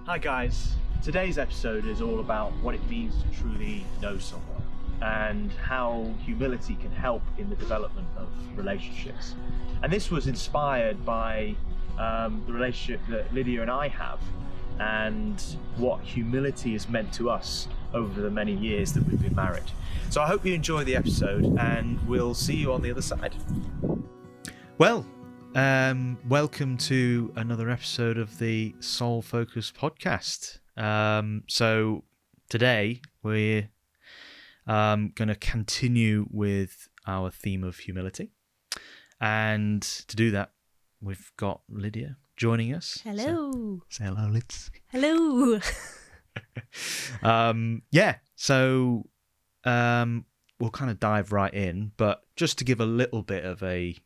Hi guys, today's episode is all about what it means to truly know someone and how humility can help in the development of relationships. And this was inspired by the relationship that Lydia and I have and what humility has meant to us over the many years that we've been married. So I hope you enjoy the episode and we'll see you on the other side. Well, welcome to another episode of the Soul Focus podcast. So today we're going to continue with our theme of humility. And to do that, we've got Lydia joining us. Hello. So, say hello, Lids. Hello. So we'll kind of dive right in, but just to give a little bit of a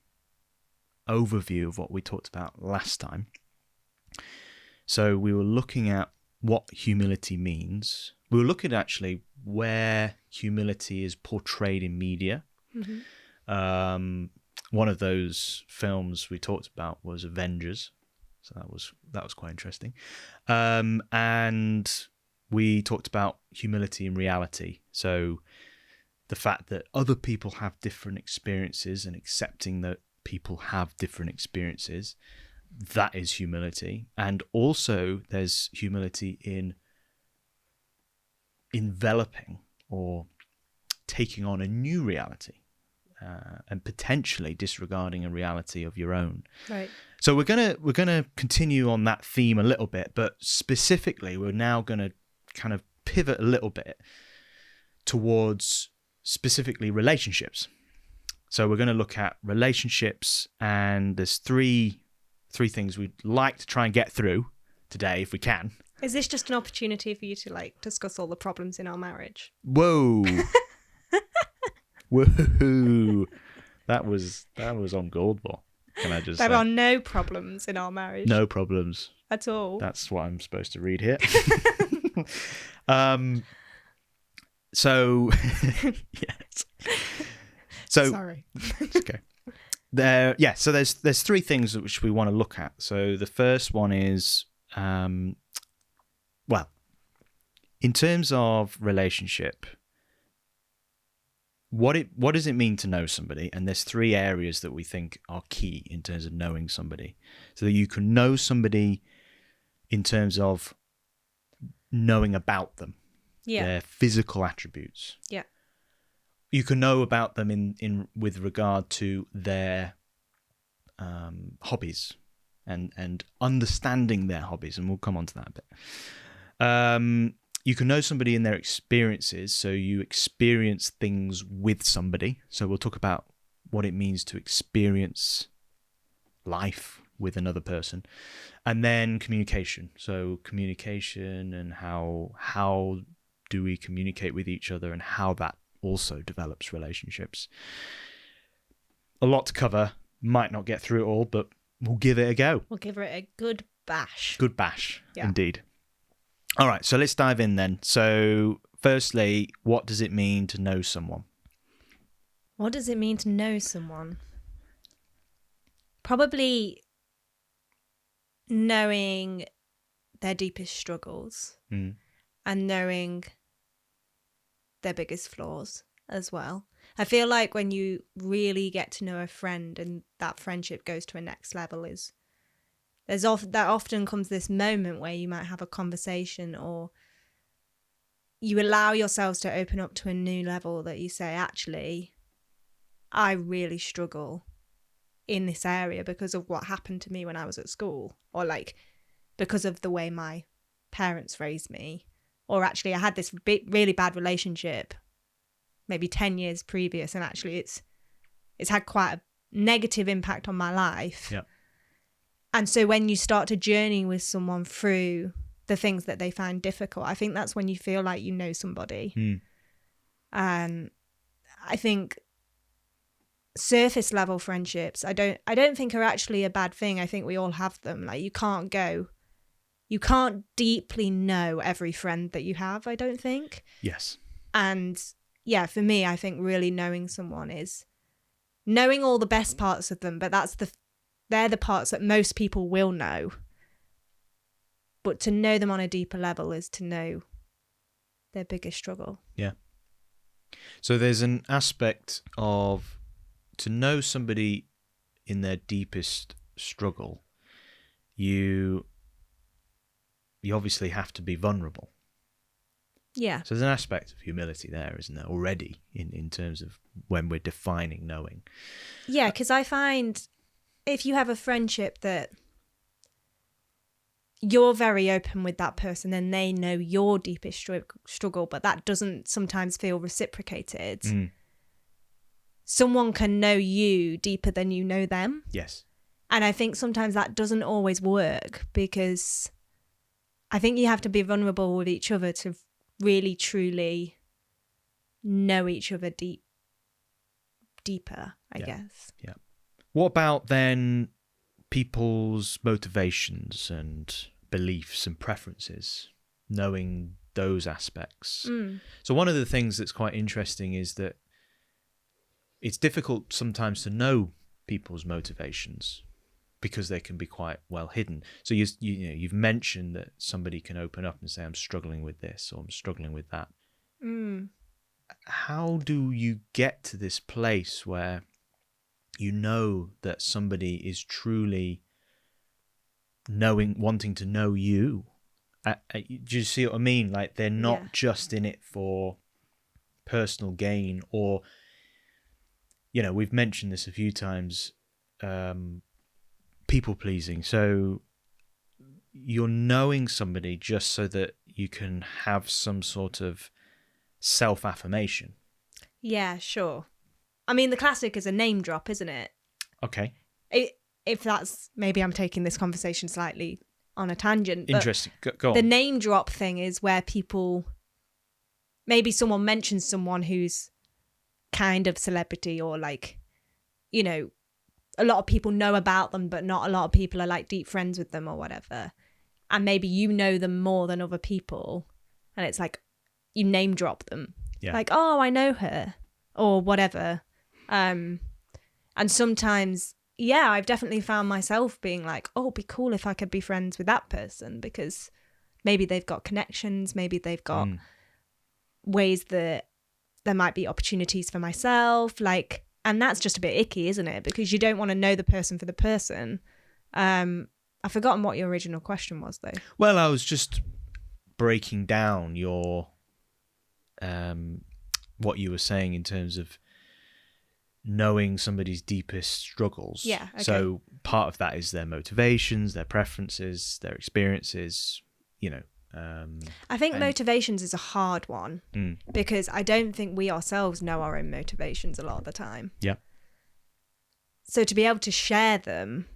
overview of what we talked about last time. So we were looking at what humility means. We were looking at actually where humility is portrayed in media. Mm-hmm. One of those films we talked about was Avengers, so that was quite interesting. And we talked about humility in reality. So the fact that other people have different experiences and accepting that people have different experiences, that is humility. And also there's humility in enveloping or taking on a new reality and potentially disregarding a reality of your own. Right. So we're gonna continue on that theme a little bit, but specifically we're now gonna kind of pivot a little bit towards specifically relationships. So we're going to look at relationships, and there's three things we'd like to try and get through today if we can. Is this just an opportunity for you to discuss all the problems in our marriage? Whoa. Whoa. That was on gold ball. Can I just say? There are no problems in our marriage. No problems. At all. That's what I'm supposed to read here. So yes. So sorry. It's okay. So there's three things which we want to look at. So the first one is, in terms of relationship, what does it mean to know somebody? And there's three areas that we think are key in terms of knowing somebody. So that you can know somebody in terms of knowing about them, their physical attributes. Yeah. You can know about them in with regard to their hobbies and understanding their hobbies, and we'll come on to that a bit. You can know somebody in their experiences, so you experience things with somebody. So we'll talk about what it means to experience life with another person. And then communication. So communication and how do we communicate with each other and how that also develops relationships. A lot to cover. Might not get through it all, but we'll give it a go. We'll give it a good bash. Good bash, Indeed. All right, so let's dive in then. So firstly, what does it mean to know someone? What does it mean to know someone? Probably knowing their deepest struggles and knowing their biggest flaws as well. I feel like when you really get to know a friend and that friendship goes to a next level, that often comes this moment where you might have a conversation or you allow yourselves to open up to a new level that you say, actually, I really struggle in this area because of what happened to me when I was at school, or because of the way my parents raised me. Or actually, I had this really bad relationship maybe 10 years previous, and actually it's had quite a negative impact on my life. Yeah. And so when you start to journey with someone through the things that they find difficult, I think that's when you feel like you know somebody. And I think surface level friendships, I don't think are actually a bad thing. I think we all have them. You can't deeply know every friend that you have, I don't think. Yes. And yeah, for me, I think really knowing someone is knowing all the best parts of them, but they're the parts that most people will know. But to know them on a deeper level is to know their biggest struggle. Yeah. So there's an aspect of, to know somebody in their deepest struggle, you obviously have to be vulnerable. Yeah. So there's an aspect of humility there, isn't there, already, in terms of when we're defining knowing. Yeah, because I find if you have a friendship that you're very open with that person and they know your deepest struggle, but that doesn't sometimes feel reciprocated, someone can know you deeper than you know them. Yes. And I think sometimes that doesn't always work, because I think you have to be vulnerable with each other to really, truly know each other deeper, I guess. Yeah. What about then people's motivations and beliefs and preferences, knowing those aspects? So one of the things that's quite interesting is that it's difficult sometimes to know people's motivations because they can be quite well hidden. So you've mentioned that somebody can open up and say, I'm struggling with this or I'm struggling with that. How do you get to this place where you know that somebody is truly wanting to know you? Do you see what I mean? Like, they're not just in it for personal gain, or, we've mentioned this a few times, people pleasing. So you're knowing somebody just so that you can have some sort of self-affirmation. Yeah, sure. I mean, the classic is a name drop, isn't it? Okay. If that's, maybe I'm taking this conversation slightly on a tangent. But interesting. Go on. The name drop thing is where people, maybe someone mentions someone who's kind of celebrity, or like, a lot of people know about them, but not a lot of people are like deep friends with them or whatever. And maybe you know them more than other people. And it's like, you name drop them. Yeah. Like, oh, I know her or whatever. And sometimes, I've definitely found myself being like, oh, it'd be cool if I could be friends with that person, because maybe they've got connections, maybe they've got ways that there might be opportunities for myself. Like, and that's just a bit icky, isn't it? Because you don't want to know the person for the person. I've forgotten what your original question was, though. Well, I was just breaking down your what you were saying in terms of knowing somebody's deepest struggles. Yeah. Okay. So part of that is their motivations, their preferences, their experiences, I think motivations is a hard one because I don't think we ourselves know our own motivations a lot of the time. Yeah. So to be able to share them,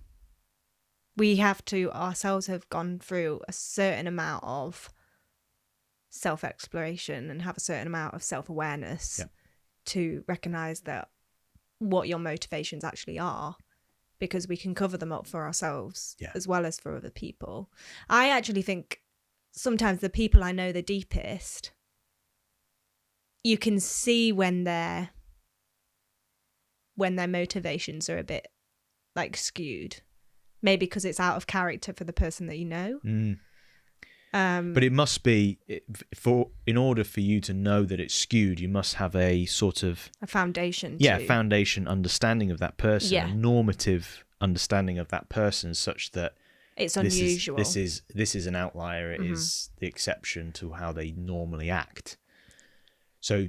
we have to ourselves have gone through a certain amount of self-exploration and have a certain amount of self-awareness to recognize that what your motivations actually are, because we can cover them up for ourselves as well as for other people. I actually think sometimes the people I know the deepest, you can see when their motivations are a bit like skewed, maybe because it's out of character for the person that you know. But it must be, in order for you to know that it's skewed, you must have a sort of a foundation. Foundation understanding of that person, a normative understanding of that person, such that it's unusual. This is an outlier. It is the exception to how they normally act. So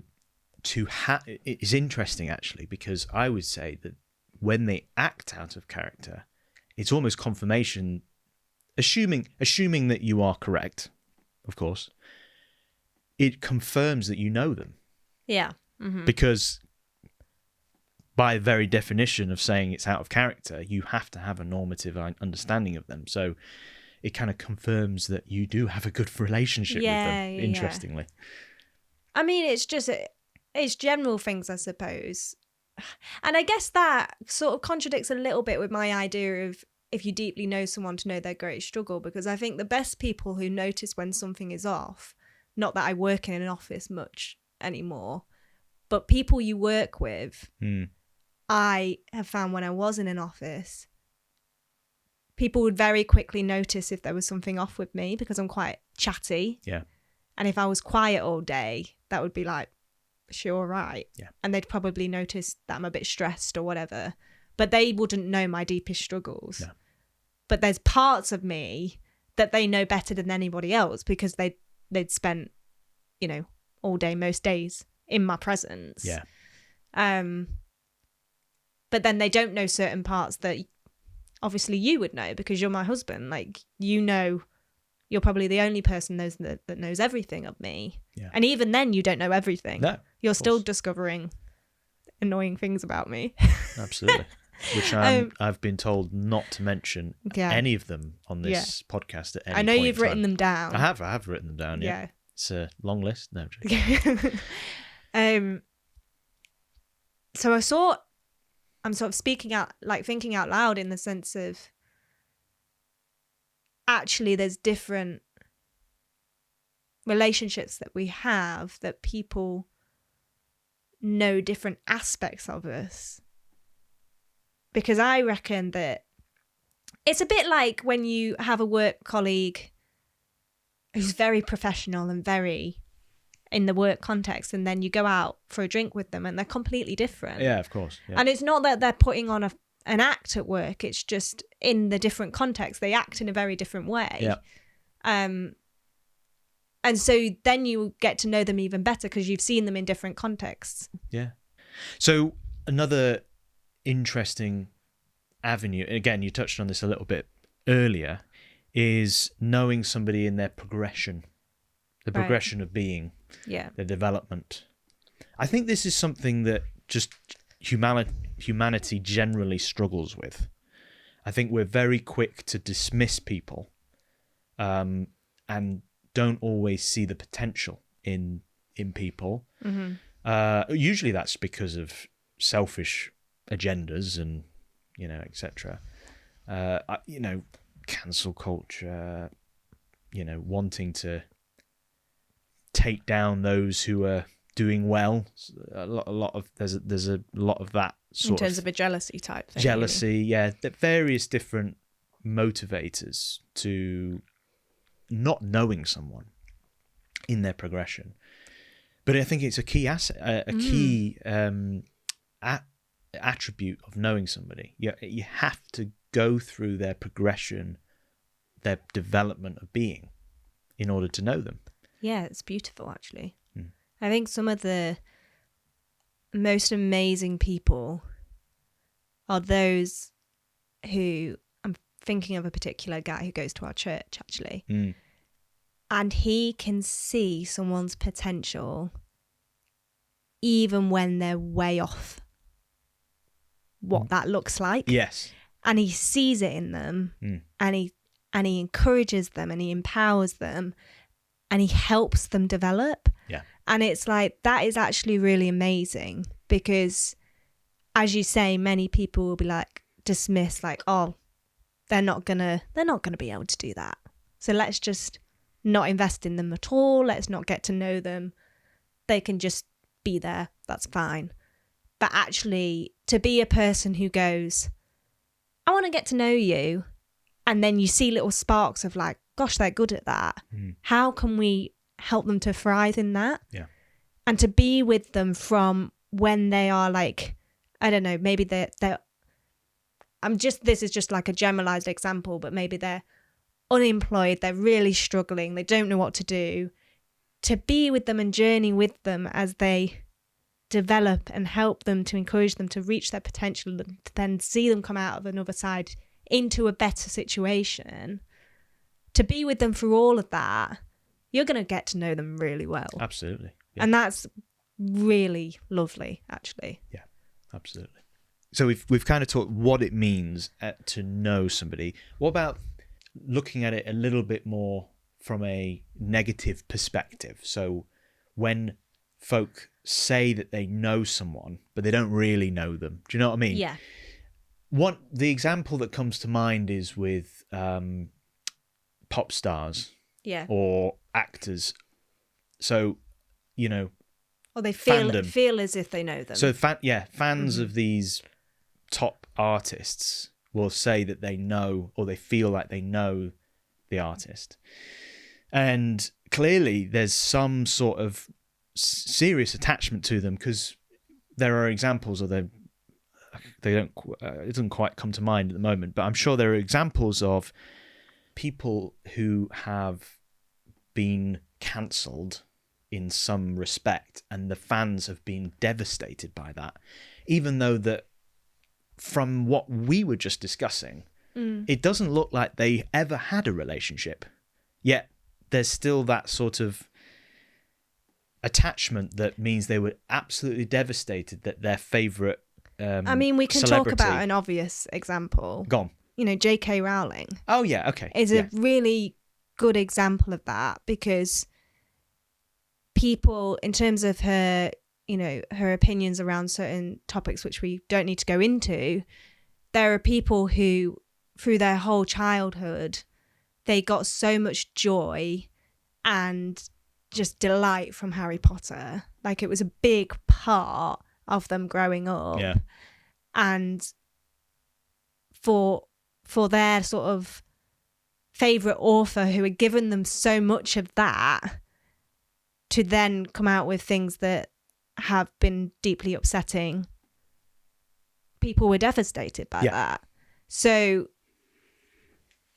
it is interesting, actually, because I would say that when they act out of character, it's almost confirmation. Assuming that you are correct, of course, it confirms that you know them. Yeah. Because by very definition of saying it's out of character, you have to have a normative understanding of them. So it kind of confirms that you do have a good relationship with them, interestingly. I mean, it's general things, I suppose. And I guess that sort of contradicts a little bit with my idea of, if you deeply know someone, to know their greatest struggle, because I think the best people who notice when something is off, not that I work in an office much anymore, but people you work with, I have found when I was in an office, people would very quickly notice if there was something off with me because I'm quite chatty. Yeah. And if I was quiet all day, that would be like, is she all right? Yeah. And they'd probably notice that I'm a bit stressed or whatever. But they wouldn't know my deepest struggles. No. But there's parts of me that they know better than anybody else because they'd spent, you know, all day, most days in my presence. Yeah. But then they don't know certain parts that obviously you would know because you're my husband. Like, you know, you're probably the only person that knows everything of me. Yeah. And even then, you don't know everything. No. You're still discovering annoying things about me. Absolutely. Which I've been told not to mention any of them on this podcast at any point. I know you've written them down. I have written them down, yeah. It's a long list. No. So I'm sort of thinking out loud in the sense of actually there's different relationships that we have that people know different aspects of us. Because I reckon that it's a bit like when you have a work colleague who's very professional and very in the work context, and then you go out for a drink with them and they're completely different. Yeah, of course. Yeah. And it's not that they're putting on an act at work. It's just in the different context. They act in a very different way. Yeah. And so then you get to know them even better because you've seen them in different contexts. Yeah. So another interesting avenue, again, you touched on this a little bit earlier, is knowing somebody in their progression, the progression of being, their development. I think this is something that just humanity generally struggles with. I think we're very quick to dismiss people and don't always see the potential in people. Mm-hmm. Usually that's because of selfish agendas and, you know, etc. You know, cancel culture, you know, wanting to take down those who are doing well. There's a lot of that sort in terms of a jealousy type thing. Jealousy, really. Yeah. Various different motivators to not knowing someone in their progression. But I think it's a key asset, key attribute of knowing somebody. You have to go through their progression, their development of being in order to know them. Yeah, it's beautiful, actually. I think some of the most amazing people are those who, I'm thinking of a particular guy who goes to our church, actually. And he can see someone's potential even when they're way off what that looks like. Yes. And he sees it in them, and he encourages them, and he empowers them, and he helps them develop. Yeah. And it's like, that is actually really amazing because, as you say, many people will be like, dismiss, like, oh, they're not gonna be able to do that. So let's just not invest in them at all. Let's not get to know them. They can just be there. That's fine. But actually, to be a person who goes, I want to get to know you, and then you see little sparks of like, gosh, they're good at that. How can we help them to thrive in that? Yeah. And to be with them from when they are like, I don't know, maybe they're this is just like a generalized example, but maybe they're unemployed, they're really struggling, they don't know what to do. To be with them and journey with them as they develop and help them, to encourage them to reach their potential, and then see them come out of another side into a better situation. To be with them through all of that, you're going to get to know them really well. Absolutely. Yeah. And that's really lovely, actually. Yeah, absolutely. So we've kind of talked what it means to know somebody. What about looking at it a little bit more from a negative perspective? So when folk say that they know someone, but they don't really know them. Do you know what I mean? Yeah. The example that comes to mind is with pop stars. Yeah. Or actors. So, you know, or they feel as if they know them. So fans of these top artists will say that they know, or they feel like they know the artist. And clearly there's some sort of serious attachment to them, because there are examples, or they don't, it doesn't quite come to mind at the moment, but I'm sure there are examples of people who have been cancelled in some respect, and the fans have been devastated by that, even though that, from what we were just discussing, it doesn't look like they ever had a relationship, yet there's still that sort of attachment that means they were absolutely devastated that their favourite I mean, we can celebrity... talk about an obvious example. Go on. You know, J.K. Rowling. Oh, yeah, okay. Is a really good example of that, because people, in terms of her, you know, her opinions around certain topics, which we don't need to go into, there are people who, through their whole childhood, they got so much joy and just delight from Harry Potter. Like, it was a big part of them growing up. Yeah. And for their sort of favourite author, who had given them so much of that, to then come out with things that have been deeply upsetting, people were devastated by that. So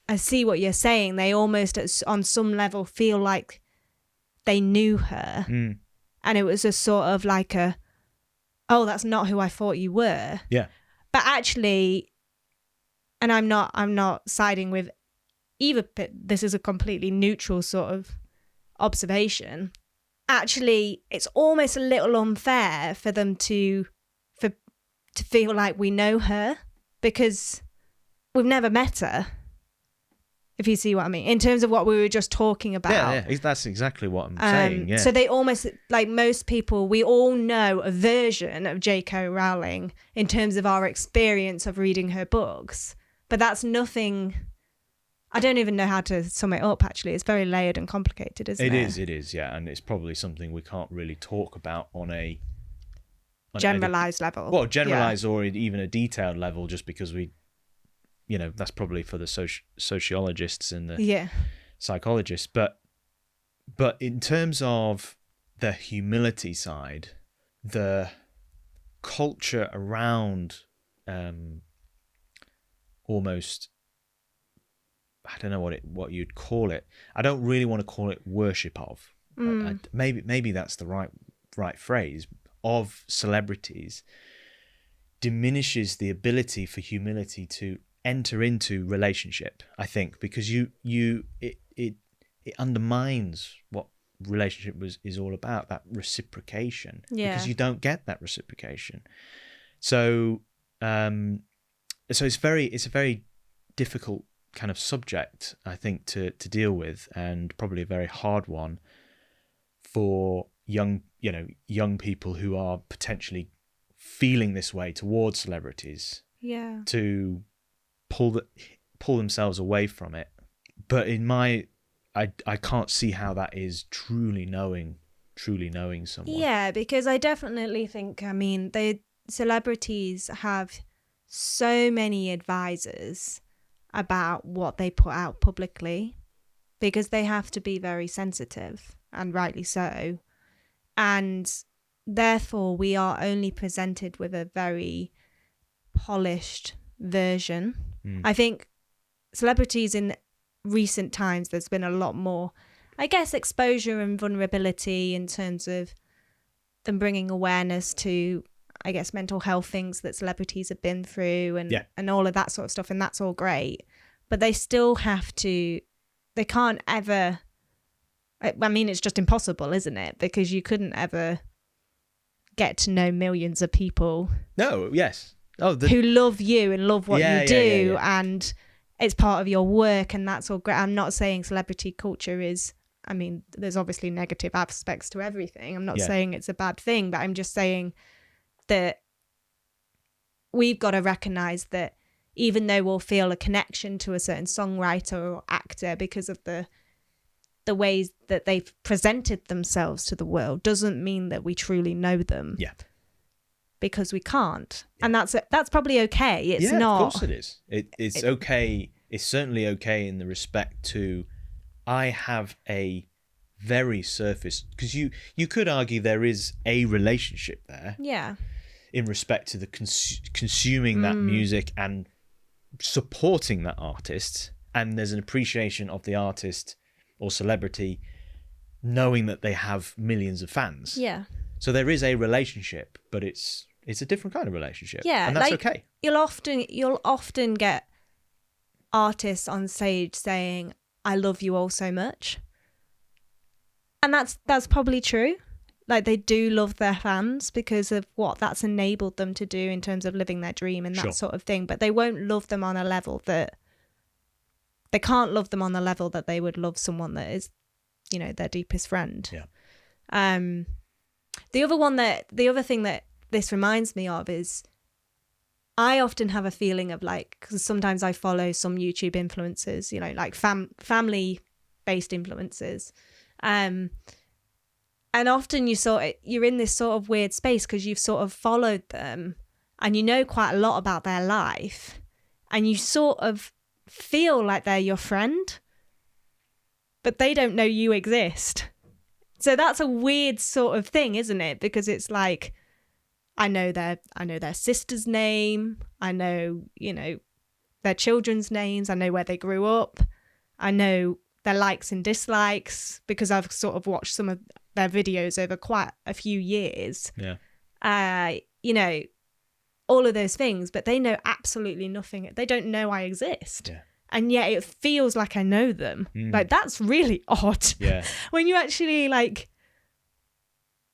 I see what you're saying. They almost, on some level, feel like they knew her. And it was a sort of like a, oh, that's not who I thought you were. Yeah. But actually, and I'm not siding with either, but this is a completely neutral sort of observation. Actually, it's almost a little unfair for them to feel like we know her, because we've never met her, if you see what I mean, in terms of what we were just talking about. Yeah, that's exactly what I'm saying, yeah. So they almost, like most people, we all know a version of J.K. Rowling in terms of our experience of reading her books. But that's nothing... I don't even know how to sum it up, actually. It's very layered and complicated, isn't it? It is, yeah. And it's probably something we can't really talk about on a... generalised level. Well, generalised or even a detailed level, just because we... You know, that's probably for the sociologists and the psychologists. But in terms of the humility side, the culture around almost... I don't know what you'd call it. I don't really want to call it worship of. Maybe that's the right phrase, of celebrities, diminishes the ability for humility to enter into relationship, I think, because it undermines what relationship is all about, that reciprocation. Because you don't get that reciprocation. So it's a very difficult kind of subject, I think, to deal with, and probably a very hard one for young people who are potentially feeling this way towards celebrities, to pull themselves away from it. But I can't see how that is truly knowing someone. Yeah, because I definitely think, I mean, the celebrities have so many advisors about what they put out publicly, because they have to be very sensitive, and rightly so. And therefore, we are only presented with a very polished version. I think celebrities in recent times, there's been a lot more, I guess, exposure and vulnerability in terms of them bringing awareness to, I guess, mental health things that celebrities have been through, and all of that sort of stuff. And that's all great. But they still have to, they can't ever, I mean, it's just impossible, isn't it? Because you couldn't ever get to know millions of people. No, yes. Who love you and love what you do. Yeah. And it's part of your work, and that's all great. I'm not saying celebrity culture is, I mean, there's obviously negative aspects to everything. I'm not saying it's a bad thing, but I'm just saying that we've got to recognise that even though we'll feel a connection to a certain songwriter or actor because of the ways that they've presented themselves to the world, doesn't mean that we truly know them. Yeah. because we can't. And that's probably okay. It's not. Of course it is. It's okay. It's certainly okay in the respect to, I have a very surface, because you could argue there is a relationship there. Yeah. In respect to the consuming that music and supporting that artist, and there's an appreciation of the artist or celebrity knowing that they have millions of fans. Yeah. So there is a relationship, but it's a different kind of relationship. Yeah, And that's okay. You'll often get artists on stage saying, "I love you all so much," and that's probably true. Like, they do love their fans because of what that's enabled them to do in terms of living their dream and that sort of thing. But they won't love them on a level that they can't love them on the level that they would love someone that is, you know, their deepest friend. Yeah. The other thing that this reminds me of is, I often have a feeling of, like, because sometimes I follow some YouTube influencers, you know, like family-based influencers, and often you're in this sort of weird space because you've sort of followed them and you know quite a lot about their life, and you sort of feel like they're your friend, but they don't know you exist. So that's a weird sort of thing, isn't it? Because it's like, I know their sister's name, I know, you know, their children's names, I know where they grew up, I know their likes and dislikes because I've sort of watched some of their videos over quite a few years. Yeah. You know, all of those things, but they know absolutely nothing. They don't know I exist. Yeah. And yet it feels like I know them. Like, that's really odd. Yeah. When you actually, like,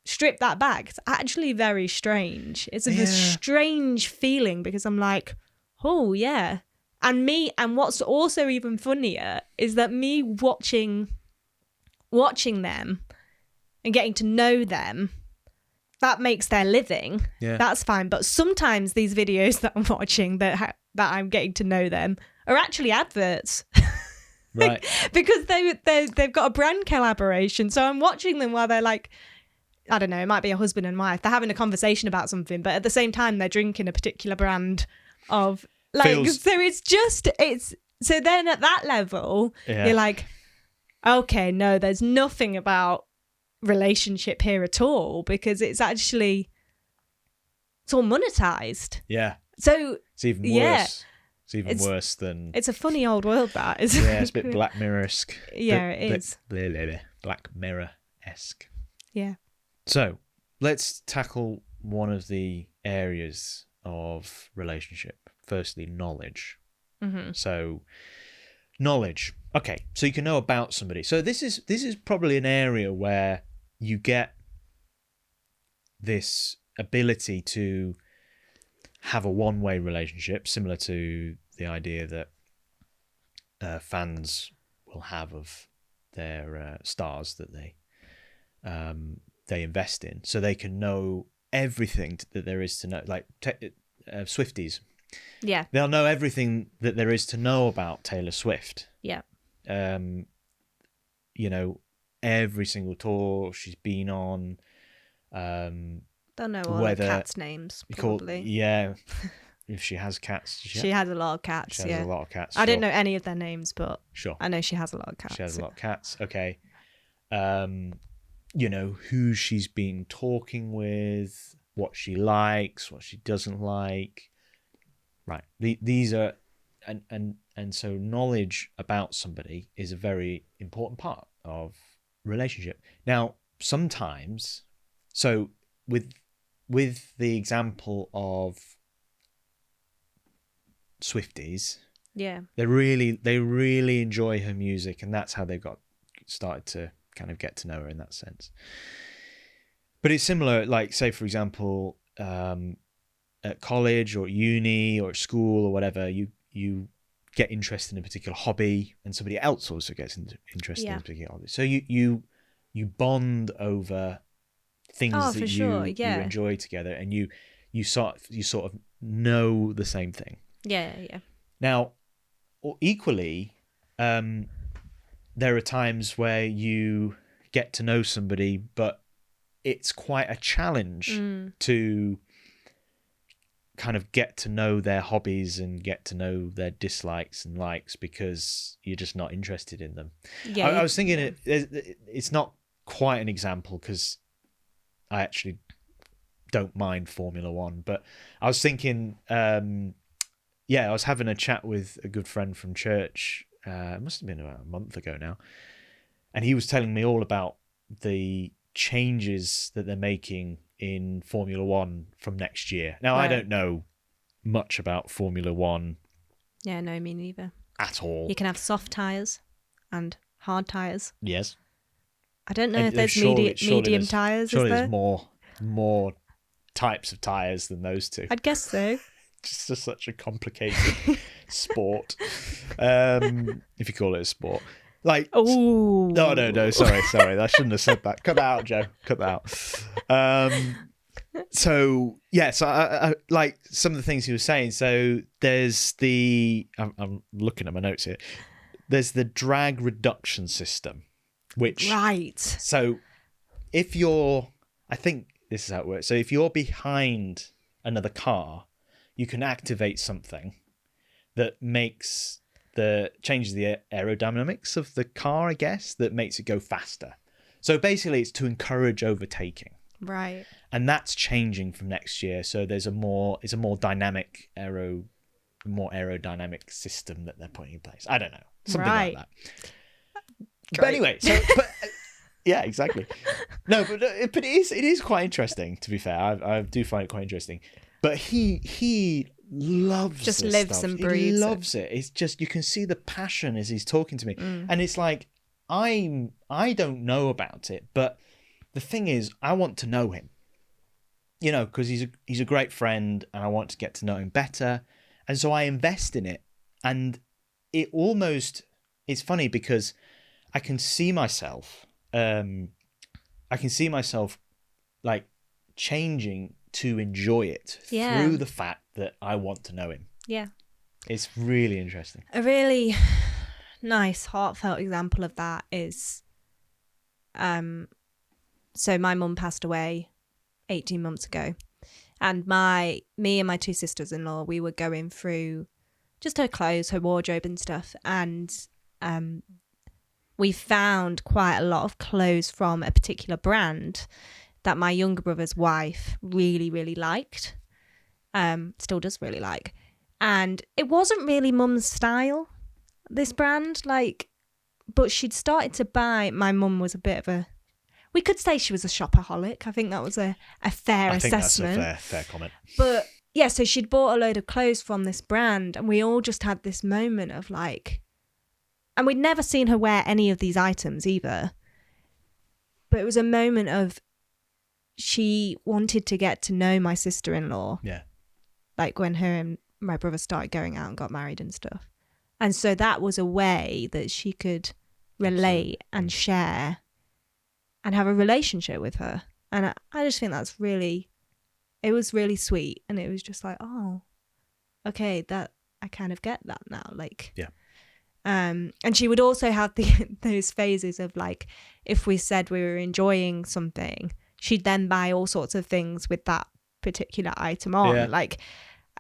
strip that back, it's actually very strange. It's a strange feeling because I'm like, oh yeah. And what's also even funnier is that me watching them and getting to know them, that makes their living. Yeah. That's fine. But sometimes these videos that I'm watching that I'm getting to know them are actually adverts. Right. Because they've got a brand collaboration. So I'm watching them while they're like, I don't know, it might be a husband and wife. They're having a conversation about something, but at the same time they're drinking a particular brand of, like, so then at that level, you're like, okay, no, there's nothing about relationship here at all, because it's all monetized. Yeah. So it's even worse. Yeah, it's even worse than. It's a funny old world, that, isn't it? Yeah, it's a bit Black Mirror-esque. Yeah, it is. Black Mirror-esque. Yeah. So let's tackle one of the areas of relationship. Firstly, knowledge. Mm-hmm. So knowledge. Okay, so you can know about somebody. So this is probably an area where you get this ability to have a one-way relationship, similar to the idea that fans will have of their stars that they invest in, so they can know everything that there is to know. Like Swifties, yeah, they'll know everything that there is to know about Taylor Swift. Yeah. You know, every single tour she's been on. Don't know all the cats' names, probably. If she has cats. She has a lot of cats. She has a lot of cats. I don't know any of their names, but sure, I know she has a lot of cats. She has a lot of cats. Okay. You know, who she's been talking with, what she likes, what she doesn't like. Right. These are, and so knowledge about somebody is a very important part of relationship. Now, sometimes, so with the example of Swifties, yeah, they really enjoy her music, and that's how they got started to kind of get to know her in that sense. But it's similar, like, say for example, at college or at uni or at school or whatever, you get interested in a particular hobby, and somebody else also gets interested in a particular hobby. So you bond over things that you enjoy together, and you sort of know the same thing. Yeah. Now, equally, there are times where you get to know somebody, but it's quite a challenge to kind of get to know their hobbies and get to know their dislikes and likes because you're just not interested in them. Yeah, I was thinking it's not quite an example because I actually don't mind Formula One, but I was thinking, I was having a chat with a good friend from church. It must have been about a month ago now, and he was telling me all about the changes that they're making in Formula One from next year. Now, I don't know much about Formula One. Yeah, no, me neither. At all. You can have soft tyres and hard tyres. Yes. I don't know if there's medium tyres, surely is there? There's more types of tyres than those two. I'd guess so. Just such a complicated sport. If you call it a sport. Like, oh no, sorry, I shouldn't have said that. Cut that out, Joe. Cut that out. So I like some of the things he was saying. So there's I'm looking at my notes here. There's the drag reduction system, which so if I think this is how it works. So if you're behind another car, you can activate something that changes the aerodynamics of the car, I guess, that makes it go faster. So basically it's to encourage overtaking. Right. And that's changing from next year. So it's a more dynamic aerodynamic system that they're putting in place. I don't know. Something like that. Great. But anyway, yeah, exactly. No, but it is quite interesting, to be fair. I do find it quite interesting. But he loves just this lives stuff. and breathes. He loves it. It's just, you can see the passion as he's talking to me. And it's like, I don't know about it, but the thing is, I want to know him. You know, because he's a great friend and I want to get to know him better. And so I invest in it. And it's funny because I can see myself like changing to enjoy it through the fact that I want to know him. Yeah. It's really interesting. A really nice, heartfelt example of that is, so my mum passed away 18 months ago, and me and my two sisters-in-law, we were going through just her clothes, her wardrobe and stuff, and we found quite a lot of clothes from a particular brand that my younger brother's wife really, really liked, still does really like. And it wasn't really mum's style, this brand, but she'd started to buy. My mum was a bit of a, we could say she was a shopaholic. I think that was a fair assessment. I think that's a fair comment. But yeah, so she'd bought a load of clothes from this brand, and we all just had this moment of and we'd never seen her wear any of these items either. But it was a moment of, she wanted to get to know my sister-in-law. Yeah. Like when her and my brother started going out and got married and stuff. And so that was a way that she could relate and share and have a relationship with her. And I just think that's really, it was really sweet. And it was just like, oh, okay, that I kind of get that now. Yeah. And she would also have those phases of if we said we were enjoying something, she'd then buy all sorts of things with that particular item on. Yeah.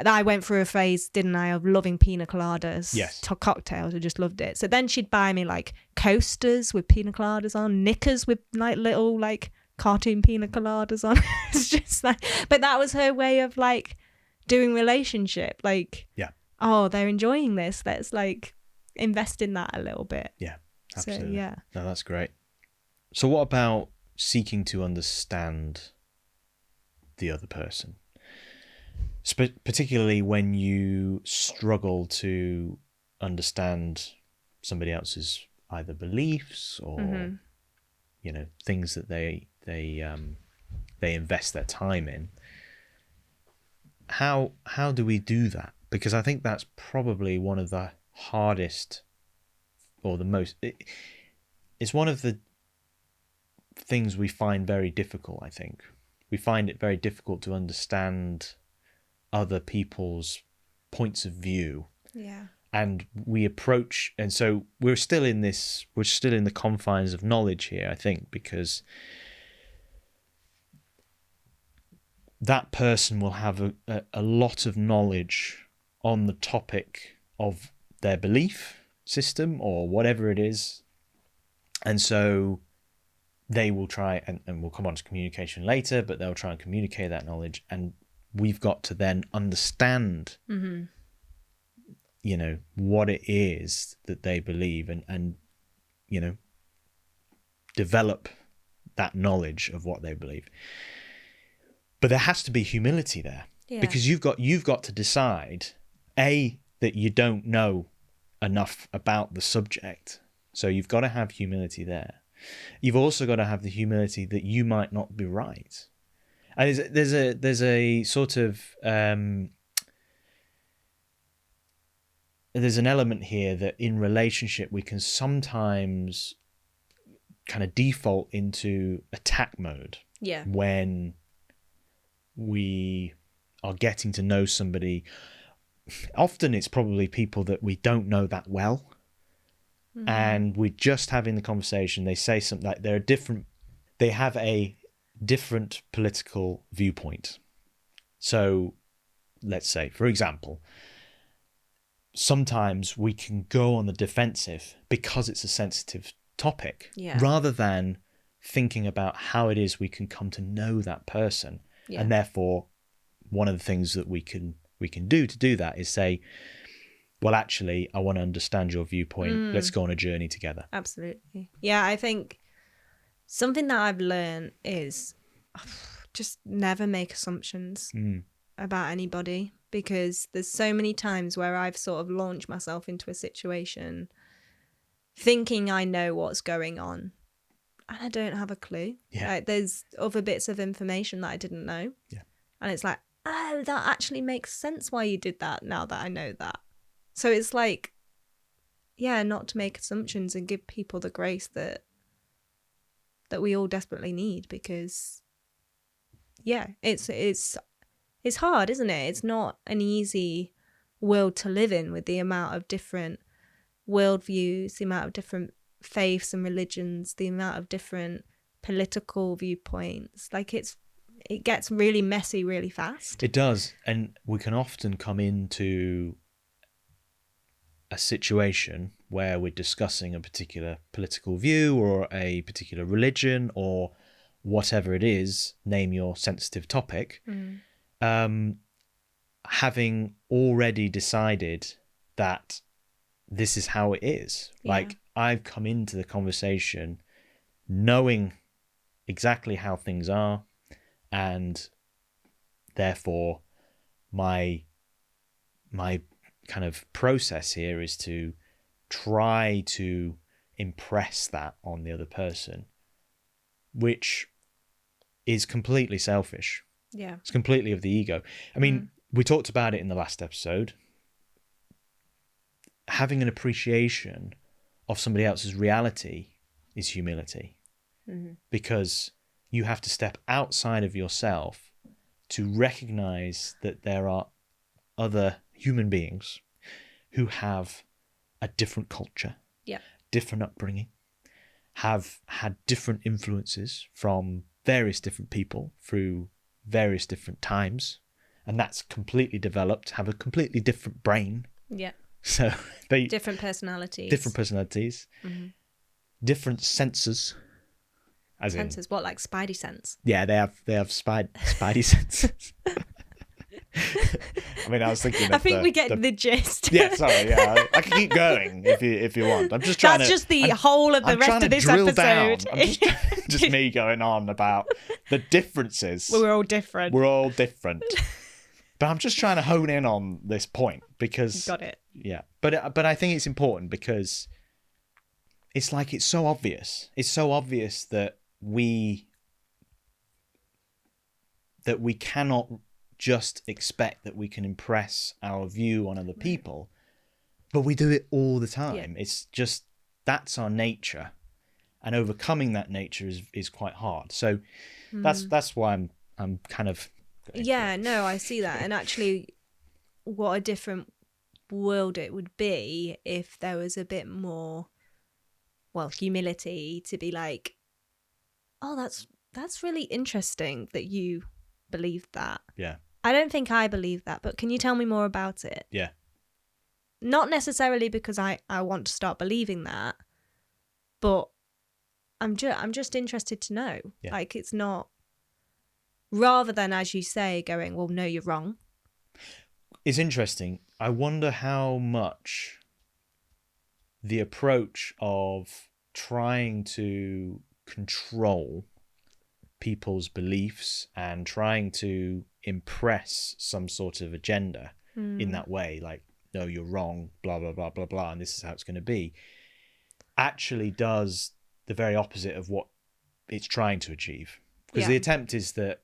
I went through a phase, didn't I, of loving pina coladas. Yes. To cocktails. I just loved it. So then she'd buy me coasters with pina coladas on, knickers with little cartoon pina coladas on. It's just but that was her way of doing relationship. Yeah. Oh, they're enjoying this. Let's invest in that a little bit. Yeah, absolutely. So, yeah. No, that's great. So what about seeking to understand the other person? Particularly when you struggle to understand somebody else's either beliefs or things that they invest their time in. How do we do that? Because I think that's probably one of the hardest, or the most. It's one of the things we find very difficult. I think we find it very difficult to understand other people's points of view. Yeah. And we approach, and so we're still in the confines of knowledge here, I think, because that person will have a lot of knowledge on the topic of their belief system or whatever it is. And so they will try, and we'll come on to communication later, but they'll try and communicate that knowledge. And we've got to then understand, you know, what it is that they believe and, you know, develop that knowledge of what they believe. But there has to be humility there, because you've got to decide, A, that you don't know enough about the subject. So you've got to have humility there. You've also got to have the humility that you might not be right. And there's a sort of there's an element here that in relationship we can sometimes kind of default into attack mode. Yeah. When we are getting to know somebody, often it's probably people that we don't know that well. And we're just having the conversation. They say something like they have a different political viewpoint. So let's say, for example, sometimes we can go on the defensive because it's a sensitive topic, rather than thinking about how it is we can come to know that person. And therefore, one of the things that we can do to do that is say, well, actually, I want to understand your viewpoint. Let's go on a journey together. Absolutely. Yeah, I think something that I've learned is just never make assumptions about anybody, because there's so many times where I've sort of launched myself into a situation thinking I know what's going on, and I don't have a clue. Like, there's other bits of information that I didn't know. And it's like, oh, that actually makes sense why you did that now that I know that. So it's like, not to make assumptions and give people the grace that we all desperately need, because it's hard, isn't it? It's not an easy world to live in, with the amount of different worldviews, the amount of different faiths and religions, the amount of different political viewpoints. Like, it gets really messy really fast. It does. And we can often come into a situation where we're discussing a particular political view or a particular religion or whatever it is, name your sensitive topic, having already decided that this is how it is. Like, I've come into the conversation knowing exactly how things are, and therefore my kind of process here is to try to impress that on the other person, which is completely selfish. It's completely of the ego. I mean, we talked about it in the last episode. Having an appreciation of somebody else's reality is humility, because you have to step outside of yourself to recognize that there are other human beings who have a different culture, different upbringing, have had different influences from various different people through various different times, and that's completely developed, have a completely different brain. So they different personalities, different senses. As senses, what, like spidey sense? Yeah, they have spidey senses. I mean, I was thinking. I think we get the gist. Yeah, sorry. Yeah, I can keep going if you want. I'm just trying. That's just the whole of the rest of this episode. Down. I'm just me going on about the differences. We're all different. But I'm just trying to hone in on this point because. Got it. Yeah, but I think it's important because it's like it's so obvious. It's so obvious that we cannot just expect that we can impress our view on other people, but we do it all the time. It's just, that's our nature, and overcoming that nature is quite hard. So that's why I'm kind of no, I see that. And actually, what a different world it would be if there was a bit more, well, humility to be like, oh, that's really interesting that you believed that. Yeah. I don't think I believe that, but can you tell me more about it? Yeah. Not necessarily because I want to start believing that, but I'm just interested to know. Yeah. Like, it's not, rather than, as you say, going, well, no, you're wrong. It's interesting. I wonder how much the approach of trying to control people's beliefs and trying to impress some sort of agenda in that way, like, no, you're wrong, blah, blah, blah, blah, blah, and this is how it's going to be, actually does the very opposite of what it's trying to achieve. Because the attempt is that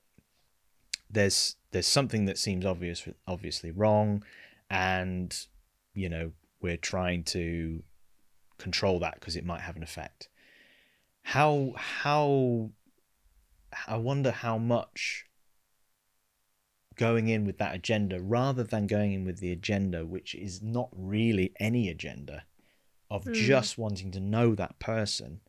there's something that seems obviously wrong, and, you know, we're trying to control that because it might have an effect. How I wonder how much going in with that agenda, rather than going in with the agenda which is not really any agenda, of just wanting to know that person,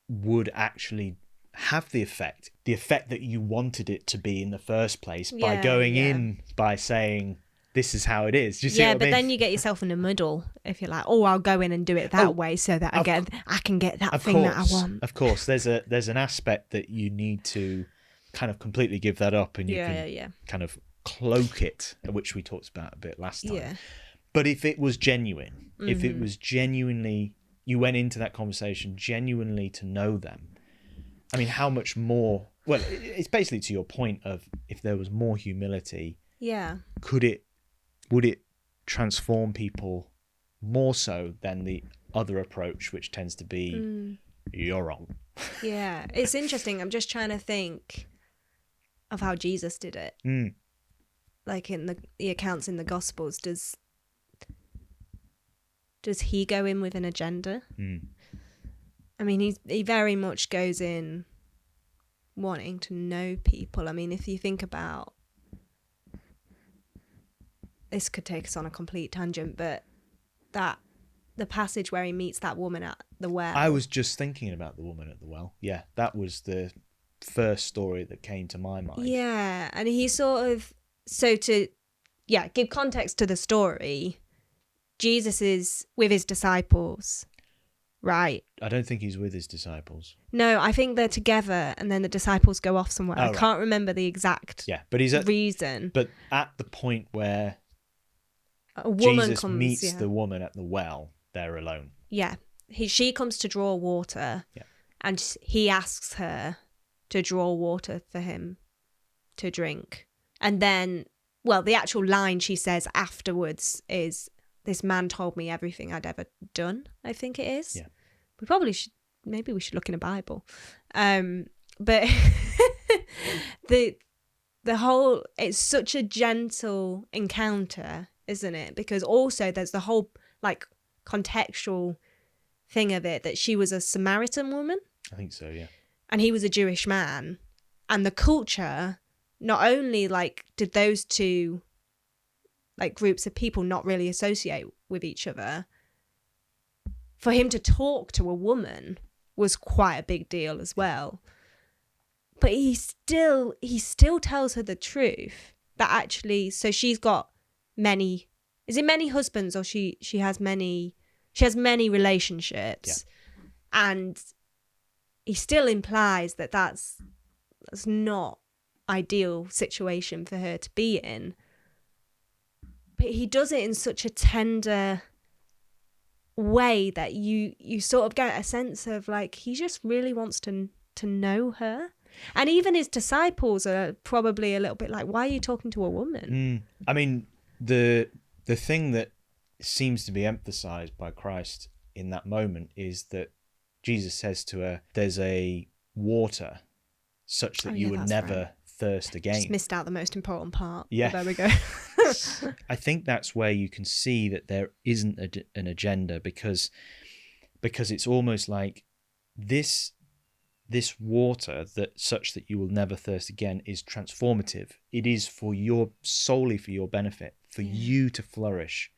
would actually have the effect that you wanted it to be in the first place, by going in by saying, this is how it is. Do you see what I mean? Then you get yourself in a muddle if you're like, oh, I'll go in and do it that way so that I can get that thing that I want. Of course, there's an aspect that you need to kind of completely give that up, and you can kind of cloak it, which we talked about a bit last time. Yeah. But if it was genuine, if it was genuinely, you went into that conversation genuinely to know them, I mean, how much more? Well, it's basically to your point of, if there was more humility, would it transform people more so than the other approach, which tends to be, you're wrong. Yeah, it's interesting. I'm just trying to think of how Jesus did it. Like in the accounts in the Gospels, does he go in with an agenda? I mean, he very much goes in wanting to know people. I mean, if you think about, this could take us on a complete tangent, but the passage where he meets that woman at the well. I was just thinking about the woman at the well. Yeah, that was the first story that came to my mind. Yeah, and he sort of, so to give context to the story, Jesus is with his disciples, right? I don't think he's with his disciples. No, I think they're together, and then the disciples go off somewhere. I can't remember the exact but he's reason. But at the point where a woman Jesus meets the woman at the well, they're alone. Yeah, she comes to draw water, and he asks her to draw water for him to drink. And then, well, the actual line she says afterwards is, this man told me everything I'd ever done, I think it is. Yeah. We probably should, maybe we should look in a Bible. But the whole, it's such a gentle encounter, isn't it? Because also there's the whole, like, contextual thing of it, that she was a Samaritan woman. I think so, yeah. And he was a Jewish man. And the culture, not only, like, did those two, like, groups of people not really associate with each other, for him to talk to a woman was quite a big deal as well. But he still tells her the truth, that actually, so she's got many, is it many husbands, or she has many relationships. Yeah. And he still implies that that's not ideal situation for her to be in. But he does it in such a tender way that you sort of get a sense of, like, he just really wants to know her. And even his disciples are probably a little bit like, why are you talking to a woman? I mean, the thing that seems to be emphasized by Christ in that moment is that Jesus says to her, there's a water such that you would never thirst again. Just missed out the most important part. Yeah. There we go. I think that's where you can see that there isn't an agenda, because it's almost like this water, that such that you will never thirst again, is transformative. It is solely for your benefit, for you to flourish.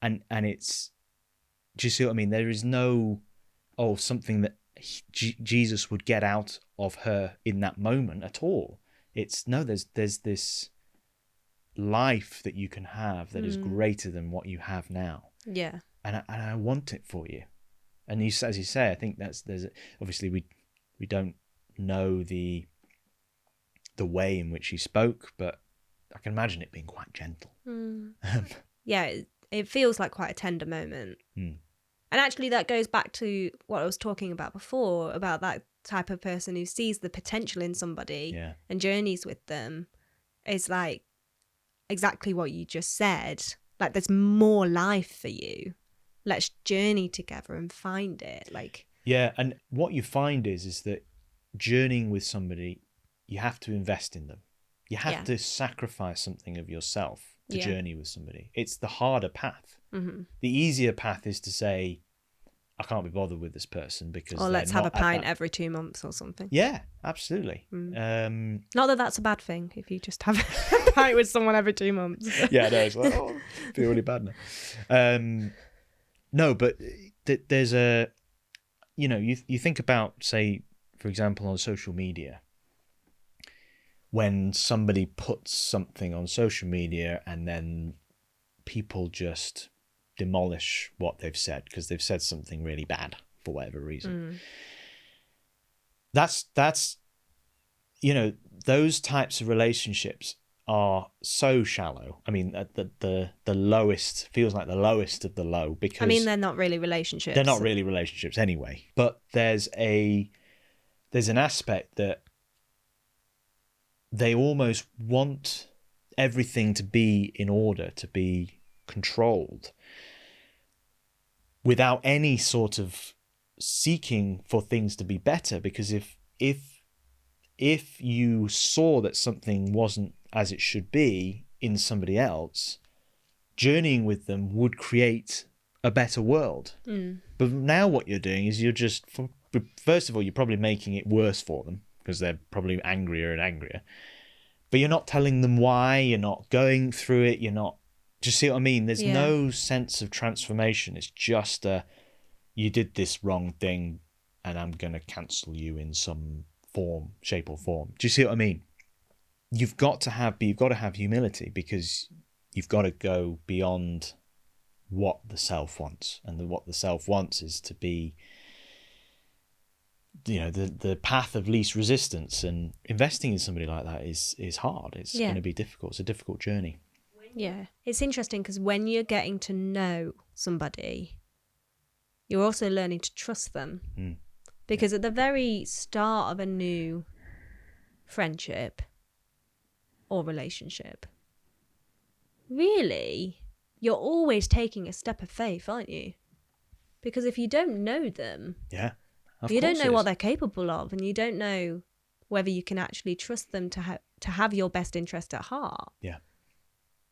And it's, do you see what I mean? There is no, something that Jesus would get out of her in that moment at all. It's no, there's this life that you can have that is greater than what you have now. Yeah. And I want it for you. And as you say, I think obviously we don't know the way in which he spoke, but I can imagine it being quite gentle. Yeah, it feels like quite a tender moment. And actually that goes back to what I was talking about before, about that type of person who sees the potential in somebody and journeys with them, is like exactly what you just said. Like, there's more life for you. Let's journey together and find it. Like, yeah, and what you find is that journeying with somebody, you have to invest in them. You have to sacrifice something of yourself to journey with somebody. It's the harder path. The easier path is to say, I can't be bothered with this person because... Or let's have a pint every 2 months or something. Yeah, absolutely. Not that that's a bad thing if you just have a pint with someone every 2 months. Yeah, no, it's like, oh, I feel really bad now. No, but there's a... you think about, say, for example, on social media, when somebody puts something on social media and then people just demolish what they've said because they've said something really bad for whatever reason. That's those types of relationships are so shallow. I mean, the lowest, feels like the lowest of the low, because... I mean, they're not really relationships. They're not really relationships anyway. But there's an aspect that they almost want everything to be in order, to be controlled, without any sort of seeking for things to be better. Because if you saw that something wasn't as it should be in somebody else, journeying with them would create a better world. But now what you're doing is you're just, first of all, you're probably making it worse for them because they're probably angrier and angrier. But you're not telling them why, you're not going through it, you're not... Do you see what I mean? There's no sense of transformation. It's just you did this wrong thing and I'm going to cancel you in some form, shape or form. Do you see what I mean? You've got to have humility, because you've got to go beyond what the self wants. And what the self wants is to be, the path of least resistance, and investing in somebody like that is hard. It's going to be difficult. It's a difficult journey. Yeah, it's interesting because when you're getting to know somebody, you're also learning to trust them. Because at the very start of a new friendship or relationship, really, you're always taking a step of faith, aren't you? Because if you don't know them, you don't know what they're capable of, and you don't know whether you can actually trust them to have your best interest at heart. Yeah.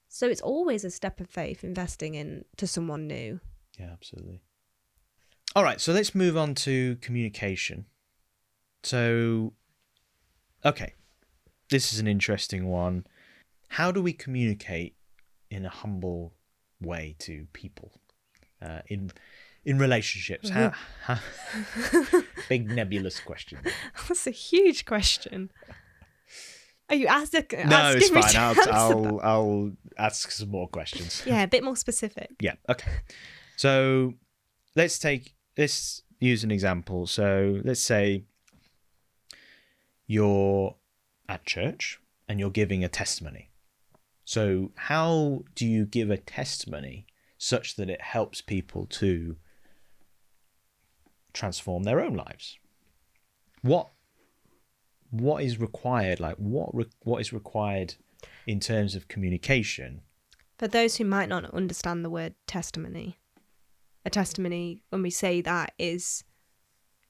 So it's always a step of faith investing into someone new. Yeah, absolutely. All right, so let's move on to communication. So, okay, this is an interesting one. How do we communicate in a humble way to people in relationships? How big nebulous question. That's a huge question. Are you asking? No, it's fine. I'll ask some more questions. Yeah, a bit more specific. Yeah. Okay. So let's use an example. So let's say you're at church and you're giving a testimony. So how do you give a testimony such that it helps people to transform their own lives? What is required? Like what is required in terms of communication? For those who might not understand the word testimony, a testimony, when we say that, is